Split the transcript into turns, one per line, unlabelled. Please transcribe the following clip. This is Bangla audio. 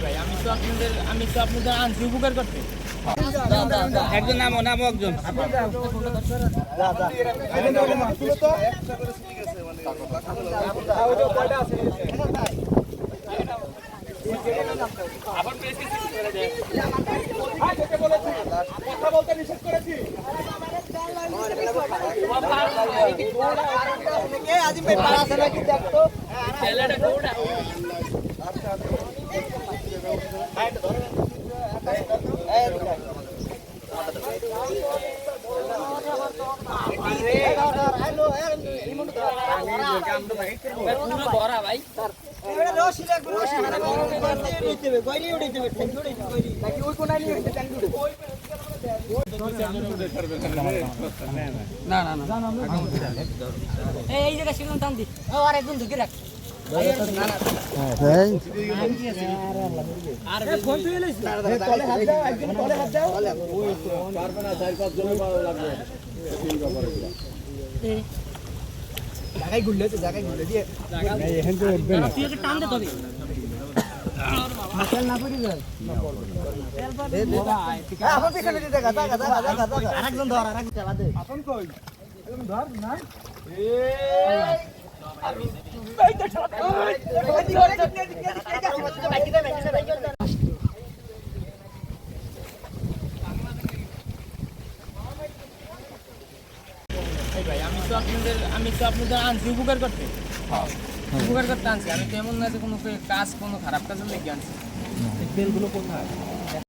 ভাই আমি তো আপনাদের আনছি উপকার করতে।
একজন নামো একজন।
কথা বলতে নিষেধ করেছি।
এই জায়গা শিলন টান দি আর একদম ঢুকে রাখ।
জায়গায় ঘুরলে দিয়ে
টান দে তবে
না করি যান এখন পিছনে দিতে দেখা আরেকজন ধর আরেকজন চালা দে এখন কই এখন ধর না
ভাই আমি তো আপনাদের আনছি উপকার করতে। উপকার করতে আনছি। আমি তো এমন না যে কোনো কাজ কোনো খারাপ কাজের লেগে আনছি।
তেলগুলো কোথায়?